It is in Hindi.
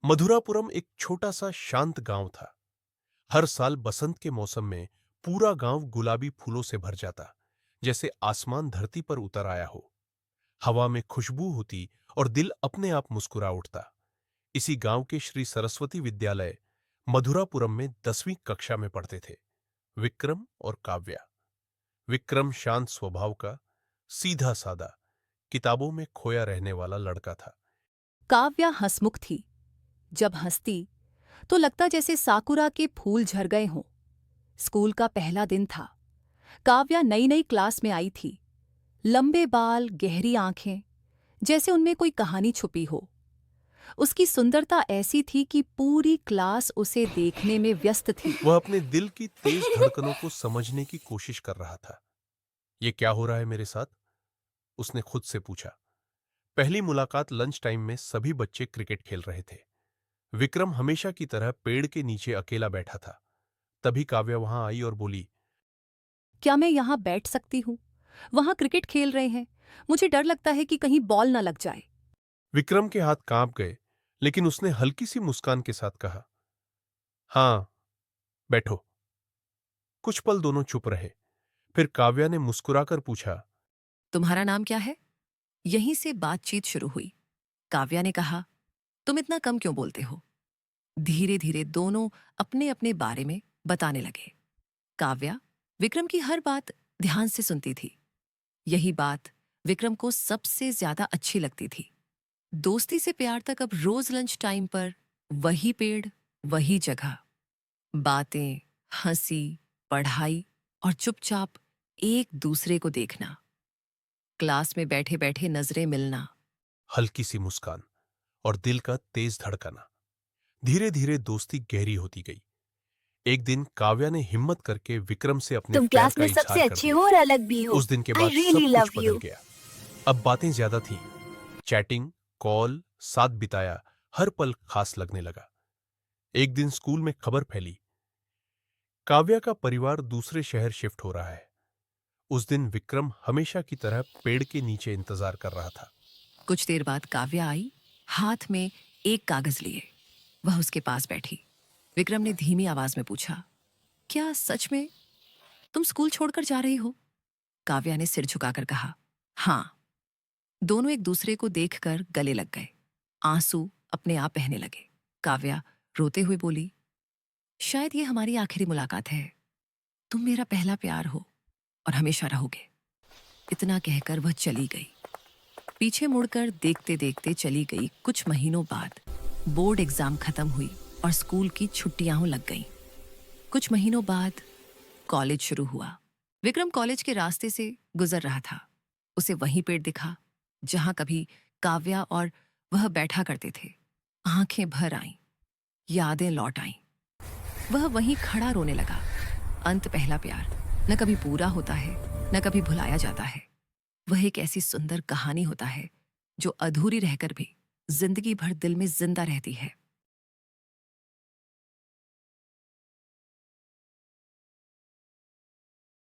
मधुरापुरम एक छोटा सा शांत गांव था। हर साल बसंत के मौसम में पूरा गांव गुलाबी फूलों से भर जाता, जैसे आसमान धरती पर उतर आया हो। हवा में खुशबू होती और दिल अपने आप मुस्कुरा उठता। इसी गांव के श्री सरस्वती विद्यालय मधुरापुरम में 10वीं कक्षा में पढ़ते थे विक्रम और काव्या। विक्रम शांत स्वभाव का, सीधा सादा, किताबों में खोया रहने वाला लड़का था। काव्या हंसमुख थी। जब हंसती तो लगता जैसे साकुरा के फूल झर गए हों। स्कूल का पहला दिन था। काव्या नई नई क्लास में आई थी। लंबे बाल, गहरी आंखें, जैसे उनमें कोई कहानी छुपी हो। उसकी सुंदरता ऐसी थी कि पूरी क्लास उसे देखने में व्यस्त थी। वह अपने दिल की तेज धड़कनों को समझने की कोशिश कर रहा था। ये क्या हो रहा है मेरे साथ? उसने खुद से पूछा। पहली मुलाकात लंच टाइम में सभी बच्चे क्रिकेट खेल रहे थे। विक्रम हमेशा की तरह पेड़ के नीचे अकेला बैठा था। तभी काव्या वहां आई और बोली, क्या मैं यहाँ बैठ सकती हूँ? वहाँ क्रिकेट खेल रहे हैं। मुझे डर लगता है कि कहीं बॉल न लग जाए। विक्रम के हाथ कांप गए, लेकिन उसने हल्की सी मुस्कान के साथ कहा, हां, बैठो। कुछ पल दोनों चुप रहे। फिर काव्या ने मुस्कुराकर पूछा, तुम्हारा नाम क्या है? यहीं से बातचीत शुरू हुई। काव्या ने कहा, तुम इतना कम क्यों बोलते हो? धीरे धीरे दोनों अपने अपने बारे में बताने लगे। काव्या विक्रम की हर बात ध्यान से सुनती थी। यही बात विक्रम को सबसे ज्यादा अच्छी लगती थी। दोस्ती से प्यार तक अब रोज लंच टाइम पर वही पेड़, वही जगह, बातें, हंसी, पढ़ाई और चुपचाप एक दूसरे को देखना। क्लास में बैठे बैठे नजरें मिलना। हल्की सी मुस्कान और दिल का तेज धड़कना। धीरे धीरे दोस्ती गहरी होती गई। एक दिन काव्या ने हिम्मत करके विक्रम से अपने तुम प्यार क्लास का में इजहार सबसे कर अच्छे दिया। हो और अलग भी हो। उस दिन के आई बाद सब रियली कुछ लव बदल यू। गया। अब बातें ज्यादा थीं। चैटिंग, कॉल, साथ बिताया, हर पल खास लगने लगा। एक दिन स्कूल में खबर फैली, काव्या का परिवार दूसरे शहर शिफ्ट हो रहा है। उस दिन विक्रम हमेशा की तरह पेड़ के नीचे इंतजार कर रहा था। कुछ देर बाद काव्या आई, हाथ में एक कागज लिए। वह उसके पास बैठी। विक्रम ने धीमी आवाज में पूछा, क्या सच में तुम स्कूल छोड़कर जा रही हो? काव्या ने सिर झुकाकर कहा, हाँ। दोनों एक दूसरे को देखकर गले लग गए। आंसू अपने आप बहने लगे। काव्या रोते हुए बोली, शायद ये हमारी आखिरी मुलाकात है। तुम मेरा पहला प्यार हो और हमेशा रहोगे। इतना कहकर वह चली गई। पीछे मुड़कर देखते देखते चली गई। कुछ महीनों बाद बोर्ड एग्जाम खत्म हुई और स्कूल की छुट्टियां लग गईं। कुछ महीनों बाद कॉलेज शुरू हुआ। विक्रम कॉलेज के रास्ते से गुजर रहा था। उसे वही पेड़ दिखा जहां कभी काव्या और वह बैठा करते थे। आंखें भर आईं, यादें लौट आईं। वह वहीं खड़ा रोने लगा। अंत पहला प्यार न कभी पूरा होता है, न कभी भुलाया जाता है। वह एक ऐसी सुंदर कहानी होता है जो अधूरी रहकर भी जिंदगी भर दिल में जिंदा रहती है।